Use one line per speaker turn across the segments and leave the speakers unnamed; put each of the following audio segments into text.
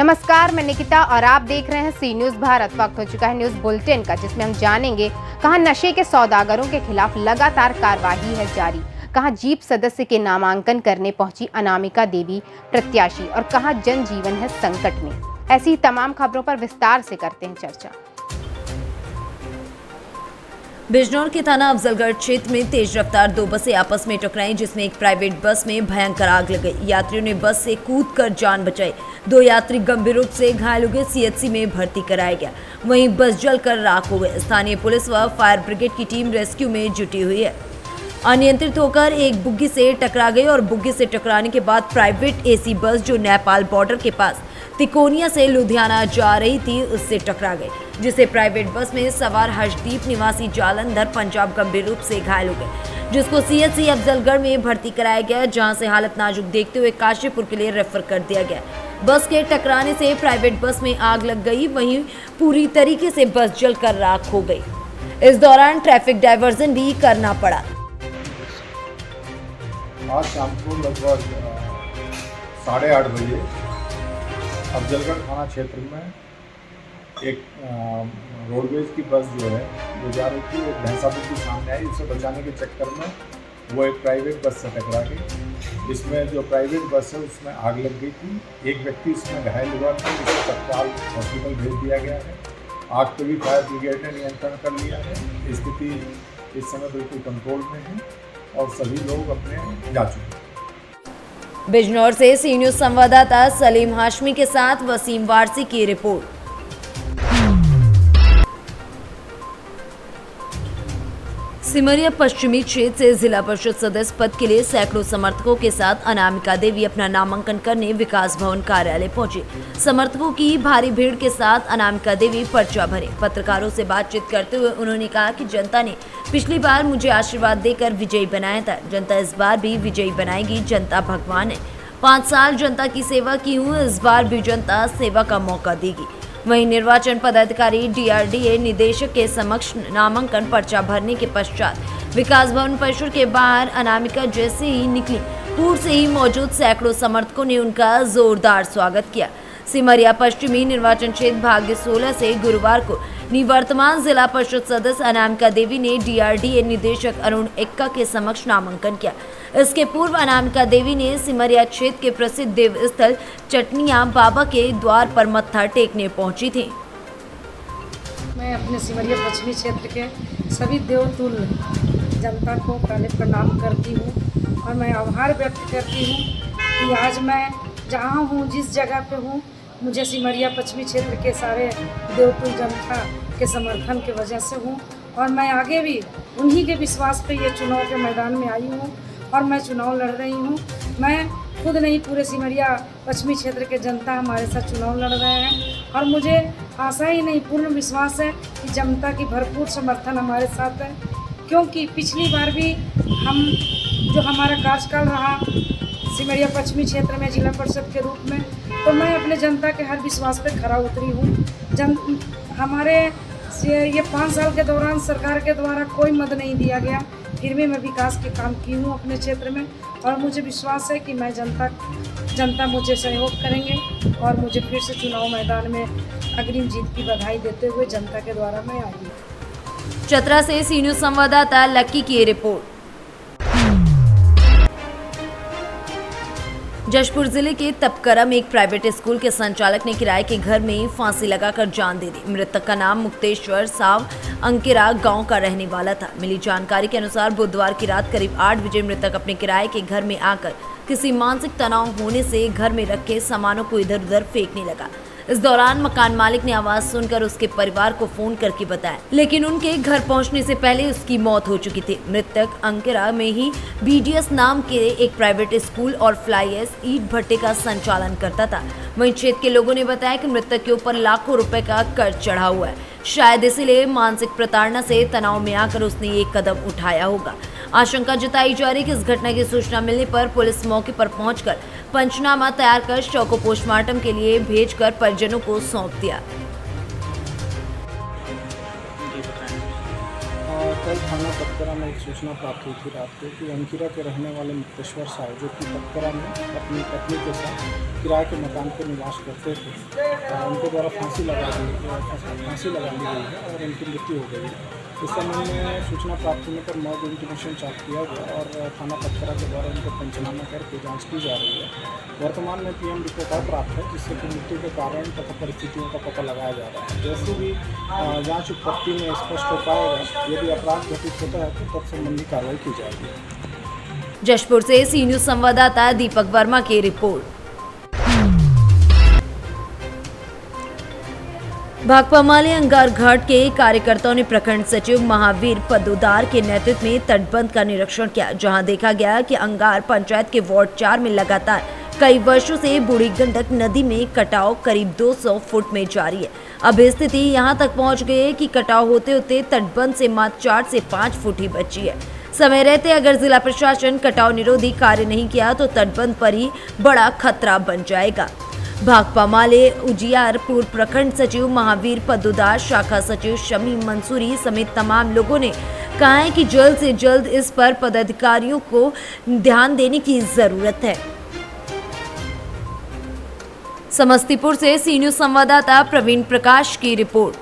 नमस्कार, मैं निकिता और आप देख रहे हैं सी न्यूज भारत। वक्त हो चुका है न्यूज बुलेटिन का, जिसमें हम जानेंगे कहां नशे के सौदागरों के खिलाफ लगातार कार्रवाई है जारी, कहां जीप सदस्य के नामांकन करने पहुंची अनामिका देवी प्रत्याशी और कहां जनजीवन है संकट में। ऐसी तमाम खबरों पर विस्तार से करते हैं चर्चा।
बिजनौर के थाना अफजलगढ़ क्षेत्र में तेज रफ्तार दो बसें आपस में टकराईं, जिसमें एक प्राइवेट बस में भयंकर आग लग गई। यात्रियों ने बस से कूदकर जान बचाई। दो यात्री गंभीर रूप से घायल हो गए, सीएचसी में भर्ती कराया गया। वहीं बस जलकर राख हो गई। स्थानीय पुलिस व फायर ब्रिगेड की टीम रेस्क्यू में जुटी हुई है। अनियंत्रित होकर एक बुग्गी से टकरा गई और बुग्गी से टकराने के बाद प्राइवेट एसी बस जो नेपाल बॉर्डर के पास तिकोनिया से लुधियाना जा रही थी उससे टकरा गई, जिसे प्राइवेट बस में सवार हर्षदीप निवासी जालंधर पंजाब गंभीर रूप से घायल हो गए, जिसको सीएचसी अफजलगढ़ में भर्ती कराया गया, जहां से हालत नाजुक देखते हुए काशीपुर के लिए रेफर कर दिया गया। बस के टकराने से प्राइवेट बस में आग लग गई, वहीं पूरी तरीके से बस जलकर राख हो गई। इस दौरान ट्रैफिक डायवर्जन भी करना पड़ा।
आज शाम को लगभग 8:30 बजे अफजलगढ़ थाना क्षेत्र में एक रोडवेज की बस जो जा रही थी, एक भैंसापुर के सामने आई। उसे बचाने के चक्कर में वो एक प्राइवेट बस से टकरा गई। इसमें जो प्राइवेट बस है उसमें आग लग गई थी। एक व्यक्ति इसमें घायल हुआ था, जिसे तत्काल हॉस्पिटल भेज दिया गया है। आग पर भी फायर ब्रिगेड ने नियंत्रण कर लिया है। स्थिति इस समय बिल्कुल कंट्रोल में है और सभी लोग अपने जा चुके हैं।
बिजनौर से सी न्यूज संवाददाता सलीम हाशमी के साथ वसीम वारसी की रिपोर्ट। सिमरिया पश्चिमी क्षेत्र से जिला परिषद सदस्य पद के लिए सैकड़ों समर्थकों के साथ अनामिका देवी अपना नामांकन करने विकास भवन कार्यालय पहुंची। समर्थकों की भारी भीड़ के साथ अनामिका देवी पर्चा भरे। पत्रकारों से बातचीत करते हुए उन्होंने कहा कि जनता ने पिछली बार मुझे आशीर्वाद देकर विजयी बनाया था, जनता इस बार भी विजयी बनाएगी। जनता भगवान है। 5 साल जनता की सेवा की हूँ, इस बार भी जनता सेवा का मौका देगी। वहीं निर्वाचन पदाधिकारी डीआरडीए निदेशक के समक्ष नामांकन पर्चा भरने के पश्चात विकास भवन परिसर के बाहर अनामिका जैसे ही निकली, पूर्व से ही मौजूद सैकड़ों समर्थकों ने उनका जोरदार स्वागत किया। सिमरिया पश्चिमी निर्वाचन क्षेत्र भाग्य 16 से गुरुवार को निवर्तमान जिला परिषद सदस्य अनामिका देवी ने डीआरडीए निदेशक अरुण एक्का के समक्ष नामांकन किया। इसके पूर्व अनामिका देवी ने सिमरिया क्षेत्र के प्रसिद्ध देव स्थल चटनिया बाबा के द्वार पर मत्था टेकने पहुंची थी।
मैं अपने सिमरिया पश्चिमी क्षेत्र के सभी देवतुल्य जनता को पहले प्रणाम करती हूँ और मैं आभार व्यक्त करती हूँ कि आज मैं जहाँ हूँ, जिस जगह पे हूँ, मुझे सिमरिया पश्चिमी क्षेत्र के सारे देवतुल्य जनता के समर्थन के वजह से हूँ और मैं आगे भी उन्हीं के विश्वास पे ये चुनाव के मैदान में आई हूँ और मैं चुनाव लड़ रही हूँ। मैं खुद नहीं, पूरे सिमरिया पश्चिमी क्षेत्र के जनता हमारे साथ चुनाव लड़ रहे हैं और मुझे आशा ही नहीं, पूर्ण विश्वास है कि जनता की भरपूर समर्थन हमारे साथ है, क्योंकि पिछली बार भी हम जो हमारा कार्यकाल रहा सिमरिया पश्चिमी क्षेत्र में जिला परिषद के रूप में, तो मैं अपने जनता के हर विश्वास पे खरा उतरी हूँ। हमारे ये 5 साल के दौरान सरकार के द्वारा कोई मद नहीं दिया गया, फिर भी मैं विकास के काम की हूँ अपने क्षेत्र में और मुझे विश्वास है कि मैं जनता मुझे सहयोग करेंगे और मुझे फिर से चुनाव मैदान में अग्रिम जीत की बधाई देते हुए जनता के द्वारा मैं आई हूँ।
चतरा से सी न्यूज संवाददाता लक्की की रिपोर्ट। जशपुर जिले के तपकरा में एक प्राइवेट स्कूल के संचालक ने किराए के घर में फांसी लगाकर जान दे दी। मृतक का नाम मुक्तेश्वर साव अंकिरा गांव का रहने वाला था। मिली जानकारी के अनुसार बुधवार की रात करीब 8 बजे मृतक अपने किराए के घर में आकर किसी मानसिक तनाव होने से घर में रखे सामानों को इधर उधर फेंकने लगा। इस दौरान मकान मालिक ने आवाज सुनकर उसके परिवार को फोन करके बताया, लेकिन उनके घर पहुंचने से पहले उसकी मौत हो चुकी थी। मृतक अंकिरा में ही बीडीएस नाम के एक प्राइवेट स्कूल और फ्लाई एश ईट भट्टे का संचालन करता था। वहीं क्षेत्र के लोगों ने बताया कि मृतक के ऊपर लाखों रुपए का कर्ज चढ़ा हुआ है, शायद इसीलिए मानसिक प्रताड़ना से तनाव में आकर उसने ये कदम उठाया होगा। आशंका जताई जा रही कि इस घटना की सूचना मिलने पर पुलिस मौके पर पहुंचकर पंचनामा तैयार कर शव को पोस्टमार्टम के लिए भेजकर परिजनों को सौंप दिया।
कल थाना पतकरा में एक सूचना प्राप्त हुई थी रात को कि अंकिरा के रहने वाले मुक्तेश्वर साहु जो कि पतकरा में अपनी पत्नी के साथ किराए के मकान पर निवास करते थे, उनके द्वारा फांसी लगा दी गई है और उनकी मृत्यु हो गई है। इस संबंध में सूचना प्राप्त होने पर मॉब इंटीमेशन चार्ज किया गया और थाना पतकरा के द्वारा उनको पंचनामा करके जाँच की जा रही है। वर्तमान में PM रिपोर्ट और प्राप्त है जिससे कि मृत्यु के कारण तथा परिस्थितियों का पता लगाया जा रहा है। जैसे भी जांच उत्पत्ति में स्पष्ट हो पाएगा, यदि अपराध घटित होता है तो तब संबंधी कार्रवाई की जाएगी।
जशपुर से सी न्यूज संवाददाता दीपक वर्मा की रिपोर्ट। भाकपा माले अंगार घाट के कार्यकर्ताओं ने प्रखंड सचिव महावीर पदोदार के नेतृत्व में तटबंध का निरीक्षण किया, जहां देखा गया कि अंगार पंचायत के वार्ड 4 में लगातार कई वर्षों से बूढ़ी गंडक नदी में कटाव करीब 200 फुट में जारी है। अब स्थिति यहां तक पहुंच गई है कि कटाव होते होते तटबंध से मात्र 4 से 5 फुट ही बची है। समय रहते अगर जिला प्रशासन कटाव निरोधी कार्य नहीं किया तो तटबंध पर ही बड़ा खतरा बन जाएगा। भाकपा माले उजियारपुर प्रखंड सचिव महावीर पदोदार, शाखा सचिव शमीम मंसूरी समेत तमाम लोगों ने कहा है कि जल्द से जल्द इस पर पदाधिकारियों को ध्यान देने की जरूरत है। समस्तीपुर से सी न्यूज संवाददाता प्रवीण प्रकाश की रिपोर्ट।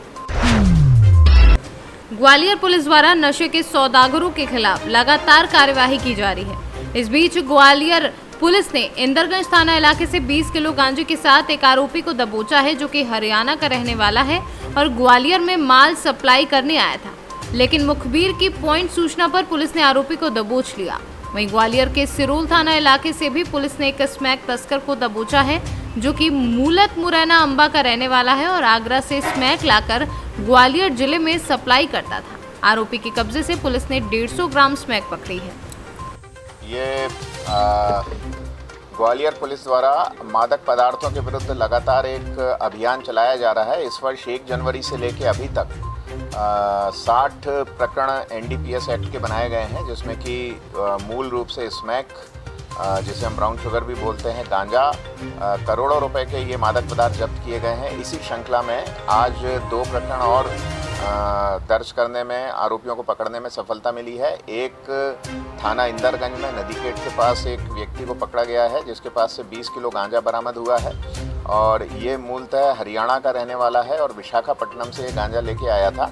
ग्वालियर पुलिस द्वारा नशे के सौदागरों के खिलाफ लगातार कार्यवाही की जा रही है। इस बीच ग्वालियर पुलिस ने इंदरगंज थाना इलाके से 20 किलो गांजे के साथ एक आरोपी को दबोचा है, जो कि हरियाणा का रहने वाला है और ग्वालियर में माल सप्लाई करने आया था। लेकिन मुखबिर की पॉइंट सूचना पर पुलिस ने आरोपी को दबोच लिया। वहीं ग्वालियर के सिरोल थाना इलाके से भी पुलिस ने एक स्मैक तस्कर को दबोचा है, जो कि मूलत मुरैना अंबा का रहने वाला है और आगरा से स्मैक लाकर ग्वालियर जिले में सप्लाई करता था। आरोपी के कब्जे से पुलिस ने 150 ग्राम स्मैक पकड़ी है।
ये ग्वालियर पुलिस द्वारा मादक पदार्थों के विरुद्ध लगातार एक अभियान चलाया जा रहा है। इस वर्ष 1 जनवरी से लेकर अभी तक 60 प्रकरण NDPS एक्ट के बनाए गए हैं, जिसमें कि मूल रूप से स्मैक, जिसे हम ब्राउन शुगर भी बोलते हैं, गांजा, करोड़ों रुपए के ये मादक पदार्थ जब्त किए गए हैं। इसी श्रृंखला में आज 2 प्रकरण और दर्ज करने में, आरोपियों को पकड़ने में सफलता मिली है। एक थाना इंदरगंज में नदी गेट के पास एक व्यक्ति को पकड़ा गया है, जिसके पास से 20 किलो गांजा बरामद हुआ है और ये मूलतः हरियाणा का रहने वाला है और विशाखापट्टनम से ये गांजा लेके आया था।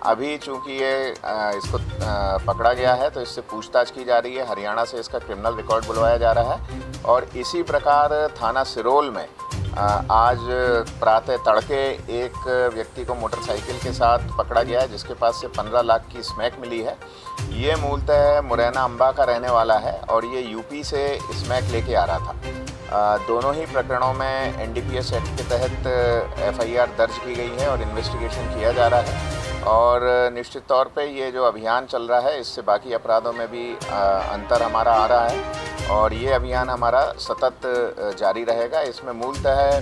अभी चूंकि ये इसको पकड़ा गया है तो इससे पूछताछ की जा रही है। हरियाणा से इसका क्रिमिनल रिकॉर्ड बुलवाया जा रहा है और इसी प्रकार थाना सिरोल में आज प्रातः तड़के एक व्यक्ति को मोटरसाइकिल के साथ पकड़ा गया है, जिसके पास से 15 लाख की स्मैक मिली है। ये मूलतः मुरैना अंबा का रहने वाला है और ये यूपी से स्मैक लेके आ रहा था। दोनों ही प्रकरणों में NDPS एक्ट के तहत FIR दर्ज की गई है और इन्वेस्टिगेशन किया जा रहा है और निश्चित तौर पे ये जो अभियान चल रहा है इससे बाकी अपराधों में भी अंतर हमारा आ रहा है और ये अभियान हमारा सतत जारी रहेगा। इसमें मूलतः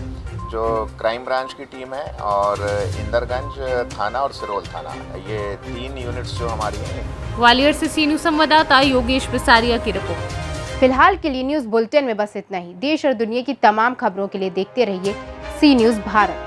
जो क्राइम ब्रांच की टीम है और इंदरगंज थाना और सिरोल थाना, ये 3 यूनिट्स जो हमारी हैं।
ग्वालियर से सी न्यूज संवाददाता योगेश पिसारिया की रिपोर्ट।
फिलहाल के लिए न्यूज बुलेटिन में बस इतना ही। देश और दुनिया की तमाम खबरों के लिए देखते रहिए सी न्यूज भारत।